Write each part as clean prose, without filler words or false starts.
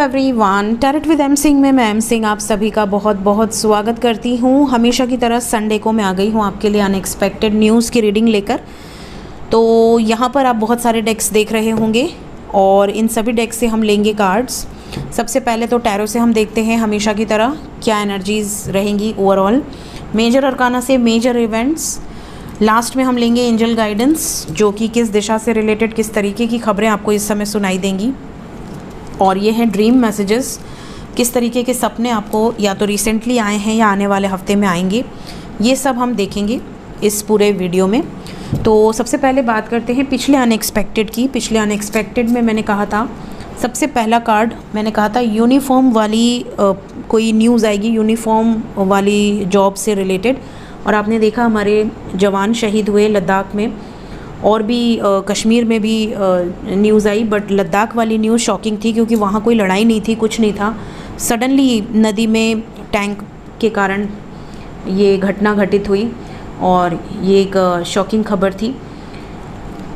Everyone, tarot with M Singh में मैं M Singh आप सभी का बहुत बहुत स्वागत करती हूँ। हमेशा की तरह संडे को मैं आ गई हूँ आपके लिए अनएक्सपेक्टेड न्यूज़ की रीडिंग लेकर। तो यहाँ पर आप बहुत सारे डेक्स देख रहे होंगे और इन सभी डेक्स से हम लेंगे कार्ड्स। सबसे पहले तो टैरो से हम देखते हैं हमेशा की तरह क्या एनर्जीज़ रहेंगी ओवरऑल, मेजर अरकाना से मेजर इवेंट्स। लास्ट में हम लेंगे एंजल गाइडेंस, जो कि किस दिशा से रिलेटेड किस तरीके की खबरें आपको इस समय सुनाई देंगी। और ये हैं ड्रीम मैसेजेस, किस तरीके के सपने आपको या तो रिसेंटली आए हैं या आने वाले हफ्ते में आएंगे, ये सब हम देखेंगे इस पूरे वीडियो में। तो सबसे पहले बात करते हैं पिछले अनएक्सपेक्टेड की। पिछले अनएक्सपेक्टेड में मैंने कहा था, सबसे पहला कार्ड मैंने कहा था यूनिफॉर्म वाली कोई न्यूज़ आएगी, यूनिफॉर्म वाली जॉब से रिलेटेड। और आपने देखा हमारे जवान शहीद हुए लद्दाख में, और भी कश्मीर में भी न्यूज़ आई, बट लद्दाख वाली न्यूज़ शॉकिंग थी क्योंकि वहाँ कोई लड़ाई नहीं थी, कुछ नहीं था। सडनली नदी में टैंक के कारण ये घटना घटित हुई और ये एक शॉकिंग खबर थी।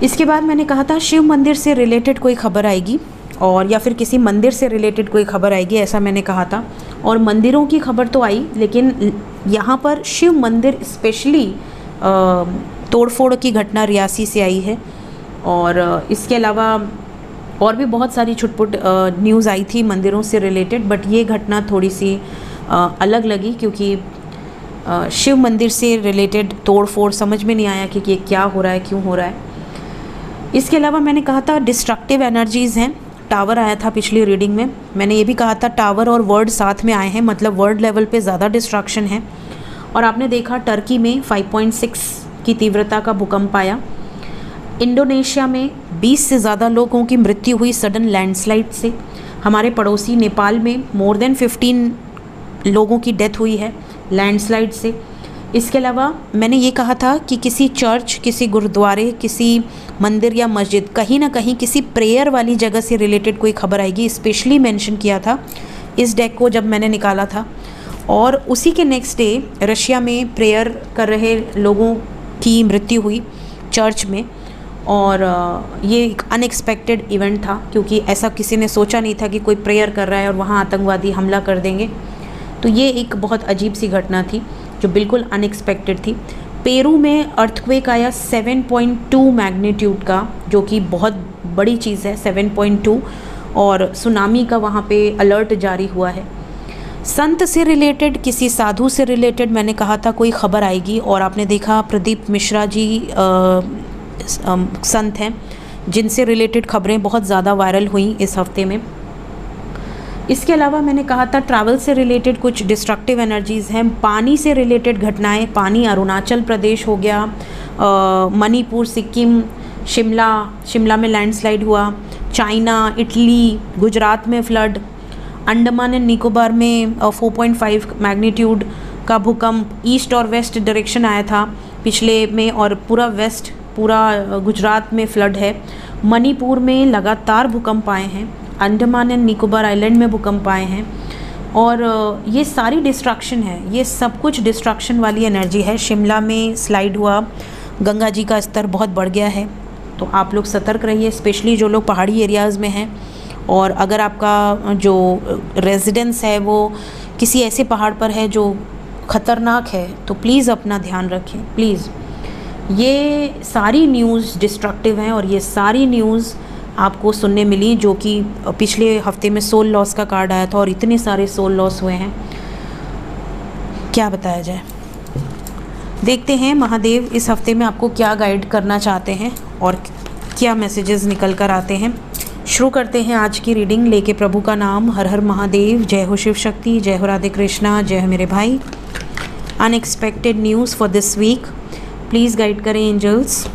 इसके बाद मैंने कहा था शिव मंदिर से रिलेटेड कोई खबर आएगी, और या फिर किसी मंदिर से रिलेटेड कोई खबर आएगी, ऐसा मैंने कहा था। और मंदिरों की खबर तो आई, लेकिन यहाँ पर शिव मंदिर स्पेशली तोड़फोड़ की घटना रियासी से आई है। और इसके अलावा और भी बहुत सारी छुटपुट न्यूज़ आई थी मंदिरों से रिलेटेड, बट ये घटना थोड़ी सी अलग लगी क्योंकि शिव मंदिर से रिलेटेड तोड़फोड़ समझ में नहीं आया कि ये क्या हो रहा है, क्यों हो रहा है। इसके अलावा मैंने कहा था डिस्ट्रक्टिव एनर्जीज़ हैं। टावर आया था पिछली रीडिंग में, मैंने ये भी कहा था टावर और वर्ड साथ में आए हैं, मतलब वर्ल्ड लेवल पे ज़्यादा डिस्ट्रक्शन है। और आपने देखा टर्की में 5.6 की तीव्रता का भूकंप आया। इंडोनेशिया में 20 से ज़्यादा लोगों की मृत्यु हुई सडन लैंडस्लाइड से। हमारे पड़ोसी नेपाल में मोर देन 15 लोगों की डेथ हुई है लैंडस्लाइड से। इसके अलावा मैंने ये कहा था कि किसी चर्च, किसी गुरुद्वारे, किसी मंदिर या मस्जिद, कहीं ना कहीं किसी प्रेयर वाली जगह से रिलेटेड कोई खबर आएगी। स्पेशली मेंशन किया था इस डेक को जब मैंने निकाला था। और उसी के नेक्स्ट डे रशिया में प्रेयर कर रहे लोगों की मृत्यु हुई चर्च में, और ये एक अनएक्सपेक्टेड इवेंट था क्योंकि ऐसा किसी ने सोचा नहीं था कि कोई प्रेयर कर रहा है और वहाँ आतंकवादी हमला कर देंगे। तो ये एक बहुत अजीब सी घटना थी जो बिल्कुल अनएक्सपेक्टेड थी। पेरू में अर्थक्वेक आया 7.2 मैग्नीट्यूड का, जो कि बहुत बड़ी चीज़ है 7.2, और सुनामी का वहाँ पे अलर्ट जारी हुआ है। संत से रिलेटेड, किसी साधु से रिलेटेड मैंने कहा था कोई खबर आएगी, और आपने देखा प्रदीप मिश्रा जी संत हैं जिनसे रिलेटेड खबरें बहुत ज़्यादा वायरल हुई इस हफ्ते में। इसके अलावा मैंने कहा था ट्रैवल से रिलेटेड कुछ डिस्ट्रक्टिव एनर्जीज़ हैं। पानी से रिलेटेड घटनाएं, पानी अरुणाचल प्रदेश हो गया, मणिपुर, सिक्किम, शिमला में लैंडस्लाइड हुआ, चाइना, इटली, गुजरात में फ्लड, अंडमान एंड निकोबार में 4.5 मैग्नीट्यूड का भूकंप ईस्ट और वेस्ट डायरेक्शन आया था पिछले में, और पूरा गुजरात में फ्लड है। मणिपुर में लगातार भूकंप आए हैं, अंडमान एंड निकोबार आइलैंड में भूकंप आए हैं, और ये सारी डिस्ट्रक्शन है, ये सब कुछ डिस्ट्रक्शन वाली एनर्जी है। शिमला में स्लाइड हुआ, गंगा जी का स्तर बहुत बढ़ गया है, तो आप लोग सतर्क रहिए, स्पेशली जो लोग पहाड़ी एरियाज़ में हैं। और अगर आपका जो रेजिडेंस है वो किसी ऐसे पहाड़ पर है जो ख़तरनाक है, तो प्लीज़ अपना ध्यान रखें प्लीज़। ये सारी न्यूज़ डिस्ट्रक्टिव हैं और ये सारी न्यूज़ आपको सुनने मिली, जो कि पिछले हफ्ते में सोल लॉस का कार्ड आया था और इतने सारे सोल लॉस हुए हैं, क्या बताया जाए। देखते हैं महादेव इस हफ्ते में आपको क्या गाइड करना चाहते हैं और क्या मैसेजेस निकल कर आते हैं। शुरू करते हैं आज की रीडिंग लेके प्रभु का नाम। हर हर महादेव, जय हो शिव शक्ति, जय हो राधे कृष्णा, जय हो मेरे भाई। Unexpected news for this week, please guide करें एंजल्स।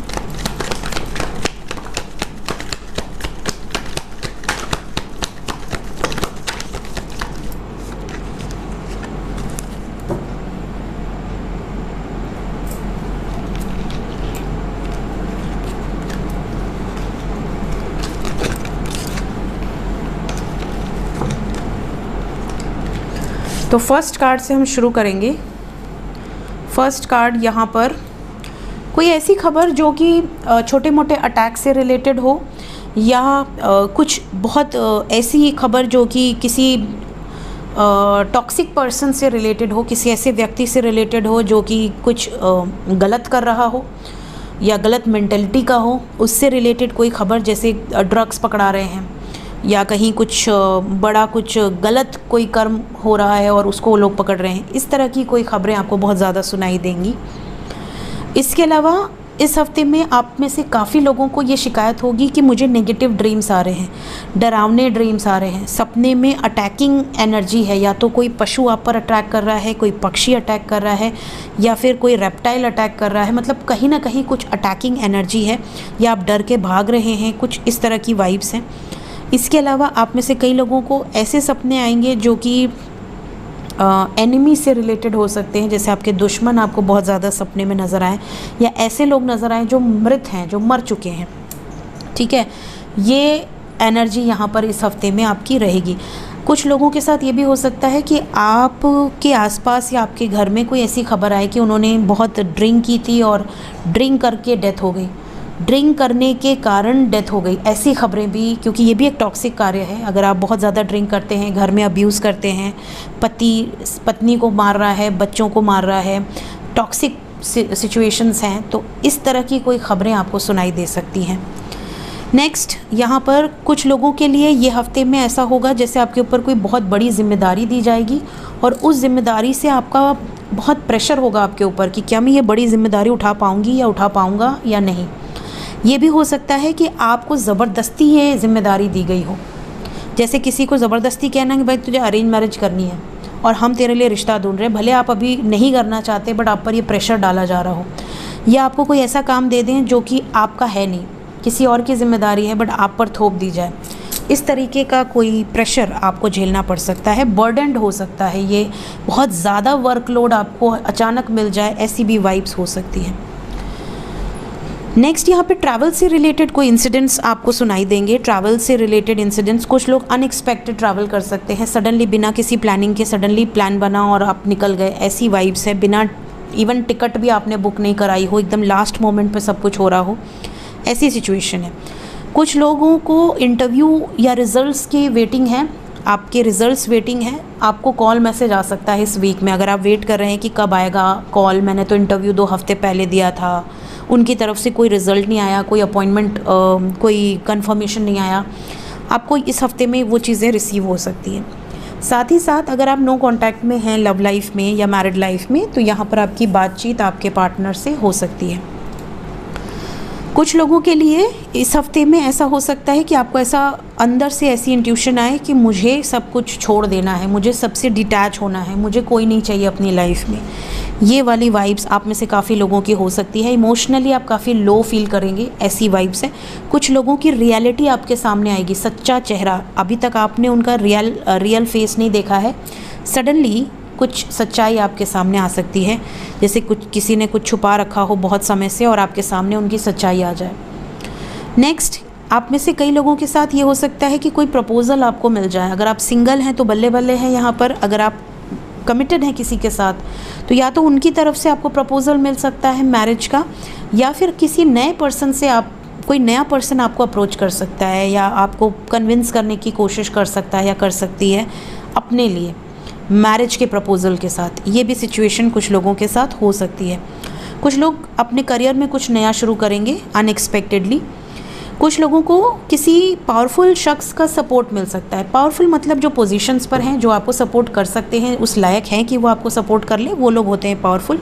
तो फर्स्ट कार्ड से हम शुरू करेंगे। फर्स्ट कार्ड यहाँ पर कोई ऐसी खबर जो कि छोटे मोटे अटैक से रिलेटेड हो, या कुछ बहुत ऐसी खबर जो कि किसी टॉक्सिक पर्सन से रिलेटेड हो, किसी ऐसे व्यक्ति से रिलेटेड हो जो कि कुछ गलत कर रहा हो या गलत मेंटलिटी का हो, उससे रिलेटेड कोई खबर, जैसे ड्रग्स पकड़ा रहे हैं या कहीं कुछ बड़ा कुछ गलत कोई कर्म हो रहा है और उसको वो लोग पकड़ रहे हैं, इस तरह की कोई खबरें आपको बहुत ज़्यादा सुनाई देंगी। इसके अलावा इस हफ्ते में आप में से काफ़ी लोगों को ये शिकायत होगी कि मुझे नेगेटिव ड्रीम्स आ रहे हैं, डरावने ड्रीम्स आ रहे हैं, सपने में अटैकिंग एनर्जी है, या तो कोई पशु आप पर अटैक कर रहा है, कोई पक्षी अटैक कर रहा है, या फिर कोई रेप्टाइल अटैक कर रहा है, मतलब कहीं ना कहीं कुछ अटैकिंग एनर्जी है, या आप डर के भाग रहे हैं, कुछ इस तरह की वाइब्स हैं। इसके अलावा आप में से कई लोगों को ऐसे सपने आएंगे जो कि एनिमी से रिलेटेड हो सकते हैं, जैसे आपके दुश्मन आपको बहुत ज़्यादा सपने में नज़र आए, या ऐसे लोग नज़र आए जो मृत हैं, जो मर चुके हैं। ठीक है, ये एनर्जी यहाँ पर इस हफ्ते में आपकी रहेगी। कुछ लोगों के साथ ये भी हो सकता है कि आपके आसपास या आपके घर में कोई ऐसी खबर आए कि उन्होंने बहुत ड्रिंक की थी और ड्रिंक करके डेथ हो गई, ड्रिंक करने के कारण डेथ हो गई, ऐसी खबरें भी, क्योंकि ये भी एक टॉक्सिक कार्य है। अगर आप बहुत ज़्यादा ड्रिंक करते हैं, घर में अब्यूज़ करते हैं, पति पत्नी को मार रहा है, बच्चों को मार रहा है, टॉक्सिक सिचुएशंस हैं, तो इस तरह की कोई खबरें आपको सुनाई दे सकती हैं। नेक्स्ट, यहाँ पर कुछ लोगों के लिए ये हफ्ते में ऐसा होगा जैसे आपके ऊपर कोई बहुत बड़ी जिम्मेदारी दी जाएगी और उस जिम्मेदारी से आपका बहुत प्रेशर होगा आपके ऊपर कि क्या मैं ये बड़ी जिम्मेदारी उठा पाऊँगी या उठा पाऊँगा या नहीं। ये भी हो सकता है कि आपको ज़बरदस्ती ये जिम्मेदारी दी गई हो, जैसे किसी को ज़बरदस्ती कहना कि भाई तुझे अरेंज मैरिज करनी है और हम तेरे लिए रिश्ता ढूंढ रहे हैं, भले आप अभी नहीं करना चाहते बट आप पर ये प्रेशर डाला जा रहा हो, या आपको कोई ऐसा काम दे दें जो कि आपका है नहीं, किसी और की जिम्मेदारी है बट आप पर थोप दी जाए। इस तरीके का कोई प्रेशर आपको झेलना पड़ सकता है, बर्डन्ड हो सकता है, ये बहुत ज़्यादा वर्कलोड आपको अचानक मिल जाए, ऐसी भी वाइब्स हो सकती है। नेक्स्ट, यहाँ पे ट्रैवल से रिलेटेड कोई इंसिडेंट्स आपको सुनाई देंगे। ट्रैवल से रिलेटेड इंसिडेंट्स, कुछ लोग अनएक्सपेक्टेड ट्रैवल कर सकते हैं, सडनली बिना किसी प्लानिंग के सडनली प्लान बना और आप निकल गए, ऐसी वाइब्स है। बिना इवन टिकट भी आपने बुक नहीं कराई हो, एकदम लास्ट मोमेंट पे सब कुछ हो रहा हो, ऐसी सिचुएशन है। कुछ लोगों को इंटरव्यू या रिजल्ट्स की वेटिंग है, आपके रिजल्ट्स वेटिंग है, आपको कॉल मैसेज आ सकता है इस वीक में। अगर आप वेट कर रहे हैं कि कब आएगा कॉल, मैंने तो इंटरव्यू 2 हफ्ते पहले दिया था, उनकी तरफ से कोई रिज़ल्ट नहीं आया, कोई अपॉइंटमेंट कोई कंफर्मेशन नहीं आया, आपको इस हफ्ते में वो चीज़ें रिसीव हो सकती हैं। साथ ही साथ अगर आप नो कांटेक्ट में हैं लव लाइफ में या मैरिड लाइफ में, तो यहाँ पर आपकी बातचीत आपके पार्टनर से हो सकती है। कुछ लोगों के लिए इस हफ्ते में ऐसा हो सकता है कि आपको ऐसा अंदर से ऐसी इंट्यूशन आए कि मुझे सब कुछ छोड़ देना है, मुझे सबसे डिटैच होना है, मुझे कोई नहीं चाहिए अपनी लाइफ में। ये वाली वाइब्स आप में से काफ़ी लोगों की हो सकती है। इमोशनली आप काफ़ी लो फील करेंगे, ऐसी वाइब्स है। कुछ लोगों की रियलिटी आपके सामने आएगी, सच्चा चेहरा, अभी तक आपने उनका रियल फेस नहीं देखा है, सडनली कुछ सच्चाई आपके सामने आ सकती है, जैसे कुछ किसी ने कुछ छुपा रखा हो बहुत समय से और आपके सामने उनकी सच्चाई आ जाए। नेक्स्ट, आप में से कई लोगों के साथ ये हो सकता है कि कोई प्रपोज़ल आपको मिल जाए। अगर आप सिंगल हैं तो बल्ले बल्ले हैं यहाँ पर, अगर आप कमिटेड हैं किसी के साथ तो या तो उनकी तरफ से आपको प्रपोज़ल मिल सकता है मैरिज का, या फिर किसी नए पर्सन से कोई नया पर्सन आपको अप्रोच कर सकता है या आपको कन्विंस करने की कोशिश कर सकता है या कर सकती है अपने लिए मैरिज के प्रपोज़ल के साथ। ये भी सिचुएशन कुछ लोगों के साथ हो सकती है। कुछ लोग अपने करियर में कुछ नया शुरू करेंगे अनएक्सपेक्टेडली। कुछ लोगों को किसी पावरफुल शख्स का सपोर्ट मिल सकता है। पावरफुल मतलब जो पोजीशंस पर हैं, जो आपको सपोर्ट कर सकते हैं, उस लायक हैं कि वो आपको सपोर्ट कर ले, वो लोग होते हैं पावरफुल।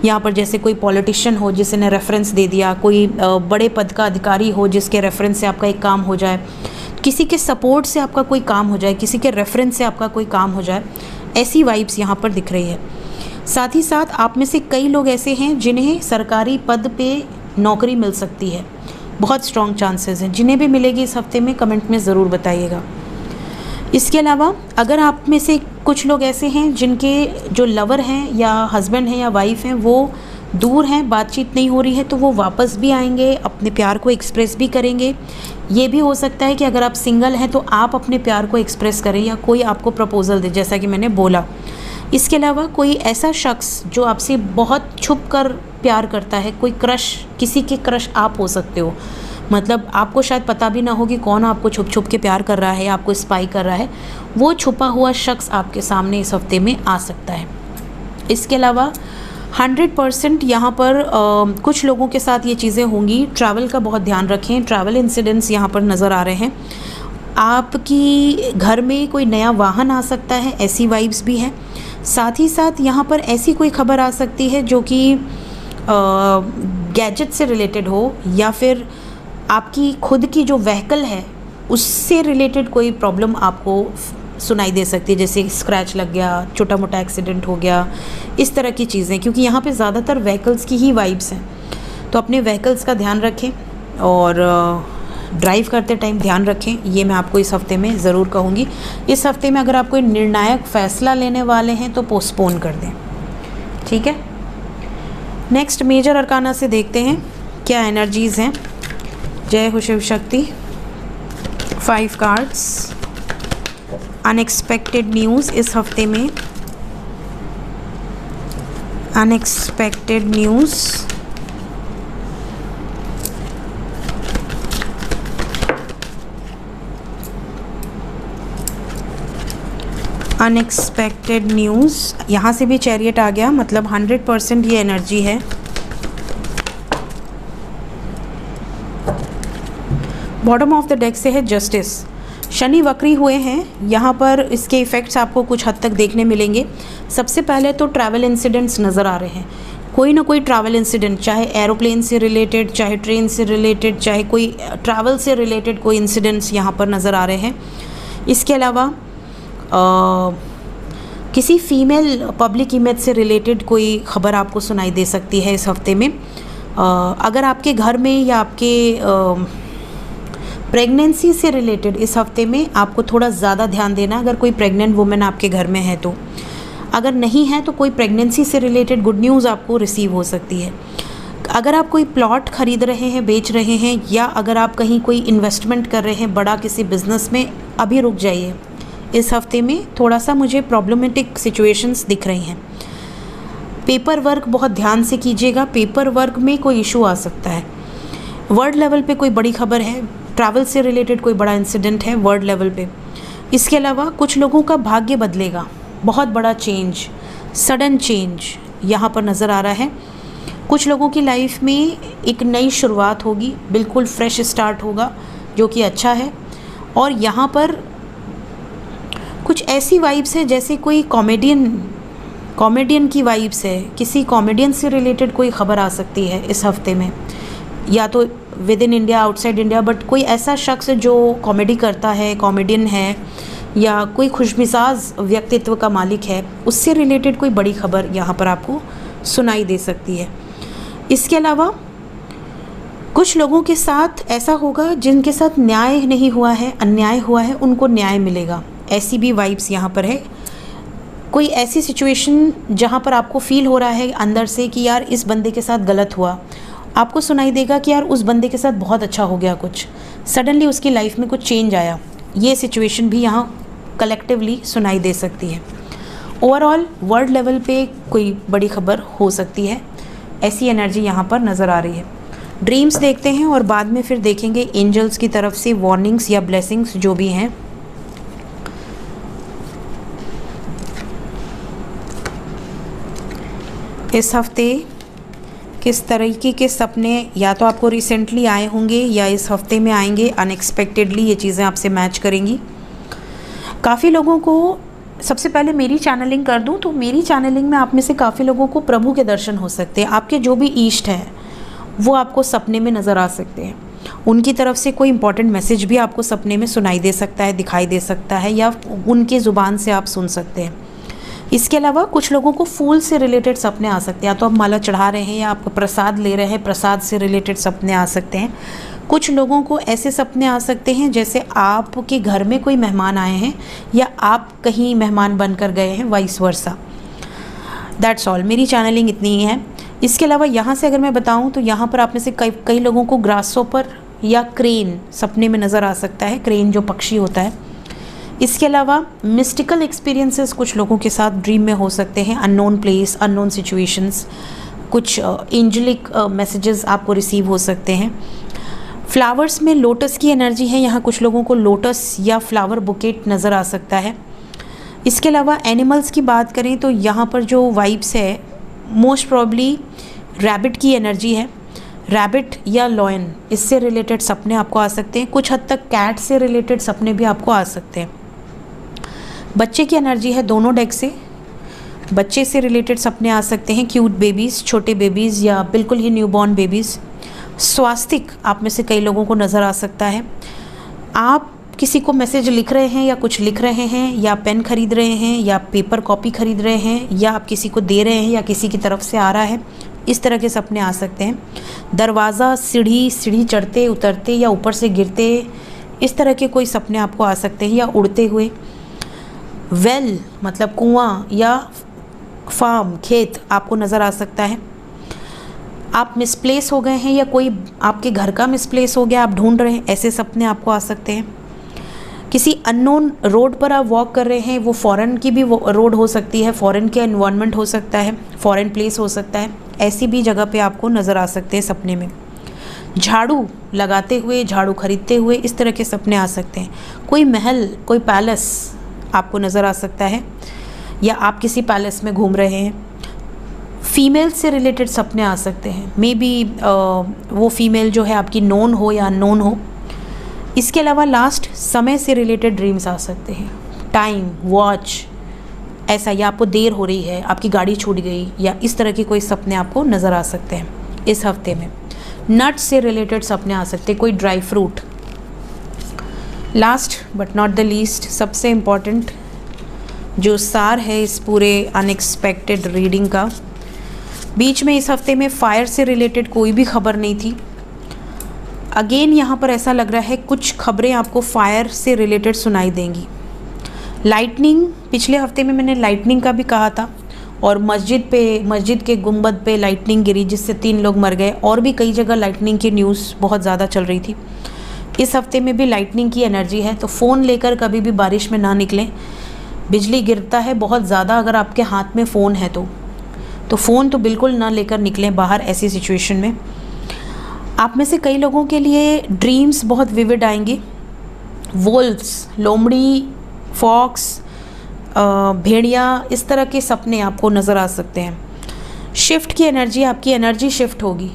यहाँ पर जैसे कोई पॉलिटिशियन हो जिसने रेफरेंस दे दिया, कोई बड़े पद का अधिकारी हो जिसके रेफरेंस से आपका एक काम हो जाए, किसी के सपोर्ट से आपका कोई काम हो जाए, किसी के रेफरेंस से आपका कोई काम हो जाए, ऐसी वाइब्स यहाँ पर दिख रही है। साथ ही साथ आप में से कई लोग ऐसे हैं जिन्हें सरकारी पद पे नौकरी मिल सकती है, बहुत स्ट्रॉन्ग चांसेस हैं। जिन्हें भी मिलेगी इस हफ्ते में कमेंट में ज़रूर बताइएगा। इसके अलावा अगर आप में से कुछ लोग ऐसे हैं जिनके जो लवर हैं या हस्बैंड हैं या वाइफ हैं वो दूर हैं, बातचीत नहीं हो रही है, तो वो वापस भी आएंगे, अपने प्यार को एक्सप्रेस भी करेंगे। ये भी हो सकता है कि अगर आप सिंगल हैं तो आप अपने प्यार को एक्सप्रेस करें या कोई आपको प्रपोज़ल दे, जैसा कि मैंने बोला। इसके अलावा कोई ऐसा शख्स जो आपसे बहुत छुप कर प्यार करता है, कोई क्रश, किसी के क्रश आप हो सकते हो, मतलब आपको शायद पता भी ना हो कि कौन आपको छुप छुप के प्यार कर रहा है, आपको स्पाई कर रहा है, वो छुपा हुआ शख्स आपके सामने इस हफ्ते में आ सकता है। इसके अलावा 100% यहाँ पर कुछ लोगों के साथ ये चीज़ें होंगी। ट्रैवल का बहुत ध्यान रखें, ट्रैवल इंसिडेंट्स यहाँ पर नज़र आ रहे हैं। आपकी घर में कोई नया वाहन आ सकता है, ऐसी वाइब्स भी है। साथ ही साथ यहाँ पर ऐसी कोई खबर आ सकती है जो कि गैजेट से रिलेटेड हो, या फिर आपकी खुद की जो व्हीकल है उससे रिलेटेड कोई प्रॉब्लम आपको सुनाई दे सकती है, जैसे स्क्रैच लग गया, छोटा मोटा एक्सीडेंट हो गया, इस तरह की चीज़ें, क्योंकि यहाँ पे ज़्यादातर व्हीकल्स की ही वाइब्स हैं। तो अपने व्हीकल्स का ध्यान रखें और ड्राइव करते टाइम ध्यान रखें, ये मैं आपको इस हफ्ते में ज़रूर कहूँगी। इस हफ्ते में अगर आप कोई निर्णायक फ़ैसला लेने वाले हैं तो पोस्टपोन कर दें, ठीक है। नेक्स्ट मेजर अरकाना से देखते हैं क्या एनर्जीज़ हैं। जय हो Shiv Shakti. 5 cards, unexpected news इस हफ्ते में, अनएक्सपेक्टेड न्यूज़, अनएक्सपेक्टेड न्यूज़। यहाँ से भी चैरियट आ गया, मतलब 100% ये एनर्जी है। बॉटम ऑफ द डेक से है जस्टिस। शनि वक्री हुए हैं, यहाँ पर इसके इफ़ेक्ट्स आपको कुछ हद तक देखने मिलेंगे। सबसे पहले तो ट्रैवल इंसिडेंट्स नज़र आ रहे हैं, कोई ना कोई ट्रैवल इंसिडेंट, चाहे एरोप्लेन से रिलेटेड, चाहे ट्रेन से रिलेटेड, चाहे कोई ट्रैवल से रिलेटेड कोई इंसिडेंट्स यहाँ पर नज़र आ रहे हैं। इसके अलावा किसी फीमेल पब्लिक इमेज से रिलेटेड कोई ख़बर आपको सुनाई दे सकती है इस हफ्ते में। अगर आपके घर में या आपके प्रेगनेंसी से रिलेटेड इस हफ्ते में आपको थोड़ा ज़्यादा ध्यान देना, अगर कोई प्रेग्नेंट वुमेन आपके घर में है तो। अगर नहीं है तो कोई प्रेगनेंसी से रिलेटेड गुड न्यूज़ आपको रिसीव हो सकती है। अगर आप कोई प्लॉट ख़रीद रहे हैं, बेच रहे हैं, या अगर आप कहीं कोई इन्वेस्टमेंट कर रहे हैं बड़ा किसी बिज़नेस में, अभी रुक जाइए। इस हफ्ते में थोड़ा सा मुझे प्रॉब्लमेटिक सिचुएशंस दिख रही हैं। पेपर वर्क बहुत ध्यान से कीजिएगा, पेपर वर्क में कोई इशू आ सकता है। वर्ल्ड लेवल पे कोई बड़ी खबर है, ट्रैवल से रिलेटेड कोई बड़ा इंसिडेंट है वर्ल्ड लेवल पे। इसके अलावा कुछ लोगों का भाग्य बदलेगा, बहुत बड़ा चेंज, सडन चेंज यहाँ पर नज़र आ रहा है। कुछ लोगों की लाइफ में एक नई शुरुआत होगी, बिल्कुल फ्रेश स्टार्ट होगा, जो कि अच्छा है। और यहाँ पर कुछ ऐसी वाइब्स है जैसे कोई कॉमेडियन की वाइब्स है, किसी कॉमेडियन से रिलेटेड कोई ख़बर आ सकती है इस हफ्ते में, या तो with in India, outside India, but कोई ऐसा शख्स जो कॉमेडी करता है, कॉमेडियन है, या कोई खुशमिजाज व्यक्तित्व का मालिक है, उससे रिलेटेड कोई बड़ी खबर यहाँ पर आपको सुनाई दे सकती है। इसके अलावा कुछ लोगों के साथ ऐसा होगा जिनके साथ न्याय नहीं हुआ है, अन्याय हुआ है, उनको न्याय मिलेगा, ऐसी भी वाइब्स यहाँ पर है। कोई ऐसी सिचुएशन जहाँ पर आपको फील हो रहा है अंदर से कि यार इस बंदे के साथ गलत हुआ, आपको सुनाई देगा कि यार उस बंदे के साथ बहुत अच्छा हो गया, कुछ सडनली उसकी लाइफ में कुछ चेंज आया। ये सिचुएशन भी यहाँ कलेक्टिवली सुनाई दे सकती है। ओवरऑल वर्ल्ड लेवल पे कोई बड़ी खबर हो सकती है, ऐसी एनर्जी यहाँ पर नज़र आ रही है। ड्रीम्स देखते हैं और बाद में फिर देखेंगे एंजल्स की तरफ से वार्निंग्स या ब्लेसिंग्स जो भी हैं। इस हफ्ते किस तरीके के सपने या तो आपको रिसेंटली आए होंगे या इस हफ्ते में आएंगे, अनएक्सपेक्टेडली ये चीज़ें आपसे मैच करेंगी। काफ़ी लोगों को, सबसे पहले मेरी चैनलिंग कर दूं तो मेरी चैनलिंग में आप में से काफ़ी लोगों को प्रभु के दर्शन हो सकते हैं। आपके जो भी इष्ट हैं वो आपको सपने में नज़र आ सकते हैं, उनकी तरफ से कोई इंपॉर्टेंट मैसेज भी आपको सपने में सुनाई दे सकता है, दिखाई दे सकता है, या उनके ज़ुबान से आप सुन सकते हैं। इसके अलावा कुछ लोगों को फूल से रिलेटेड सपने आ सकते हैं, या तो आप माला चढ़ा रहे हैं या आप प्रसाद ले रहे हैं, प्रसाद से रिलेटेड सपने आ सकते हैं। कुछ लोगों को ऐसे सपने आ सकते हैं जैसे आपके घर में कोई मेहमान आए हैं या आप कहीं मेहमान बनकर गए हैं, वाइस वर्सा। दैट्स ऑल, मेरी चैनलिंग इतनी ही है। इसके अलावा यहाँ से अगर मैं बताऊँ तो यहाँ पर आप में से कई लोगों को ग्रासहॉपर या क्रेन सपने में नज़र आ सकता है, क्रेन जो पक्षी होता है। इसके अलावा मिस्टिकल एक्सपीरियंसेस कुछ लोगों के साथ ड्रीम में हो सकते हैं, अननोन प्लेस, अननोन सिचुएशंस, कुछ एंजलिक मैसेजेस आपको रिसीव हो सकते हैं। फ्लावर्स में लोटस की एनर्जी है, यहाँ कुछ लोगों को लोटस या फ्लावर बुकेट नज़र आ सकता है। इसके अलावा एनिमल्स की बात करें तो यहाँ पर जो वाइब्स है मोस्ट प्रॉब्ली रैबिट की एनर्जी है। रैबिट या लॉयन, इससे रिलेटेड सपने आपको आ सकते हैं। कुछ हद तक कैट से रिलेटेड सपने भी आपको आ सकते हैं। बच्चे की एनर्जी है दोनों डेक से, बच्चे से रिलेटेड सपने आ सकते हैं। क्यूट बेबीज़, छोटे बेबीज़ या बिल्कुल ही न्यूबॉर्न बेबीज़। स्वास्तिक आप में से कई लोगों को नज़र आ सकता है। आप किसी को मैसेज लिख रहे हैं या कुछ लिख रहे हैं, या पेन खरीद रहे हैं, या पेपर कॉपी खरीद रहे हैं, या आप किसी को दे रहे हैं या किसी की तरफ से आ रहा है, इस तरह के सपने आ सकते हैं। दरवाज़ा, सीढ़ी चढ़ते उतरते या ऊपर से गिरते, इस तरह के कोई सपने आपको आ सकते हैं, या उड़ते हुए। वेल मतलब कुआं या फार्म, खेत आपको नज़र आ सकता है। आप मिसप्लेस हो गए हैं या कोई आपके घर का मिसप्लेस हो गया, आप ढूंढ रहे हैं, ऐसे सपने आपको आ सकते हैं। किसी अननोन रोड पर आप वॉक कर रहे हैं, वो फॉरेन की भी रोड हो सकती है, फॉरेन के एनवायरनमेंट हो सकता है, फॉरेन प्लेस हो सकता है, ऐसी भी जगह पे आपको नज़र आ सकते हैं सपने में। झाड़ू लगाते हुए, झाड़ू खरीदते हुए, इस तरह के सपने आ सकते हैं। कोई महल, कोई पैलेस आपको नज़र आ सकता है, या आप किसी पैलेस में घूम रहे हैं। फीमेल से रिलेटेड सपने आ सकते हैं, मे बी वो फीमेल जो है आपकी नोन हो या अननोन हो। इसके अलावा लास्ट, समय से रिलेटेड ड्रीम्स आ सकते हैं। टाइम, वॉच, ऐसा, या आपको देर हो रही है, आपकी गाड़ी छूट गई, या इस तरह के कोई सपने आपको नज़र आ सकते हैं इस हफ्ते में। नट्स से रिलेटेड सपने आ सकते हैं, कोई dry fruit. Last but not the least, सबसे इम्पॉर्टेंट जो सार है इस पूरे अनएक्सपेक्टेड रीडिंग का, बीच में इस हफ्ते में फायर से रिलेटेड कोई भी खबर नहीं थी। अगेन यहाँ पर ऐसा लग रहा है कुछ खबरें आपको फायर से रिलेटेड सुनाई देंगी। लाइटनिंग, पिछले हफ्ते में मैंने लाइटनिंग का भी कहा था, और मस्जिद के गुंबद पे लाइटनिंग गिरी जिससे 3 लोग मर गए, और भी कई जगह लाइटनिंग की न्यूज़ बहुत ज़्यादा चल रही थी। इस हफ्ते में भी लाइटनिंग की एनर्जी है, तो फ़ोन लेकर कभी भी बारिश में ना निकलें। बिजली गिरता है बहुत ज़्यादा, अगर आपके हाथ में फ़ोन है तो फ़ोन तो बिल्कुल ना लेकर निकलें बाहर ऐसी सिचुएशन में। आप में से कई लोगों के लिए ड्रीम्स बहुत विविड आएंगे। वोल्व्स, लोमड़ी, फॉक्स, भेड़िया, इस तरह के सपने आपको नज़र आ सकते हैं। शिफ्ट की एनर्जी, आपकी एनर्जी शिफ्ट होगी,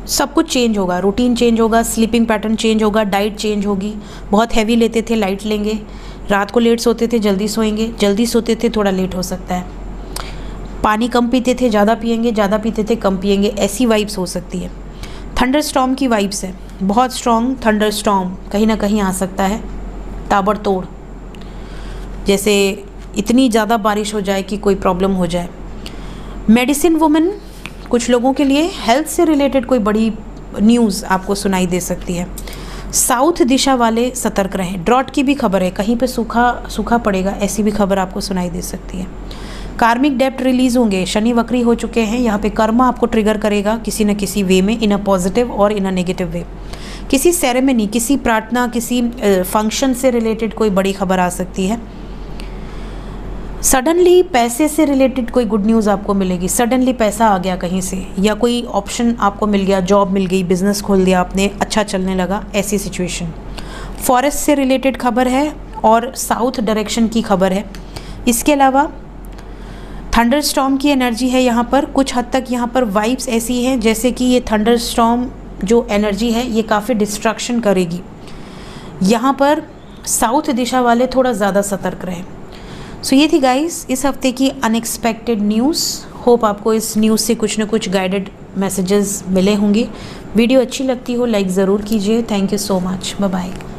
सब कुछ चेंज होगा, रूटीन चेंज होगा, स्लीपिंग पैटर्न चेंज होगा, डाइट चेंज होगी। बहुत हैवी लेते थे, लाइट लेंगे। रात को लेट सोते थे, जल्दी सोएंगे। जल्दी सोते थे, थोड़ा लेट हो सकता है। पानी कम पीते थे, ज़्यादा पिएंगे। ज़्यादा पीते थे, कम पिएंगे। ऐसी वाइब्स हो सकती है। थंडर स्टॉर्म की वाइब्स है, बहुत स्ट्रॉन्ग थंडर स्टॉर्म कहीं ना कहीं आ सकता है, ताबड़तोड़, जैसे इतनी ज़्यादा बारिश हो जाए कि कोई प्रॉब्लम हो जाए। मेडिसिन वुमेन, कुछ लोगों के लिए हेल्थ से रिलेटेड कोई बड़ी न्यूज़ आपको सुनाई दे सकती है। साउथ दिशा वाले सतर्क रहें। ड्रॉट की भी खबर है, कहीं पे सूखा पड़ेगा, ऐसी भी खबर आपको सुनाई दे सकती है। कार्मिक डेप्ट रिलीज़ होंगे, शनि वक्री हो चुके हैं, यहाँ पे कर्मा आपको ट्रिगर करेगा किसी न किसी वे में, इन अ पॉजिटिव और इन अ नेगेटिव वे। किसी सेरेमनी, किसी प्रार्थना, किसी फंक्शन से रिलेटेड कोई बड़ी खबर आ सकती है। सडनली पैसे से रिलेटेड कोई गुड न्यूज़ आपको मिलेगी। सडनली पैसा आ गया कहीं से, या कोई ऑप्शन आपको मिल गया, जॉब मिल गई, बिजनेस खोल दिया आपने, अच्छा चलने लगा, ऐसी सिचुएशन। फॉरेस्ट से रिलेटेड खबर है और साउथ डायरेक्शन की खबर है। इसके अलावा थंडर स्टॉर्म की एनर्जी है यहाँ पर। कुछ हद तक यहाँ पर वाइब्स ऐसी हैं जैसे कि ये थंडर स्टॉर्म जो एनर्जी है ये काफ़ी डिस्ट्रक्शन करेगी। यहाँ पर साउथ दिशा वाले थोड़ा ज़्यादा सतर्क रहें। सो ये थी गाइस इस हफ्ते की अनएक्सपेक्टेड न्यूज़। होप आपको इस न्यूज़ से कुछ न कुछ गाइडेड मैसेजेस मिले होंगे। वीडियो अच्छी लगती हो लाइक ज़रूर कीजिए। Thank you so much, bye bye.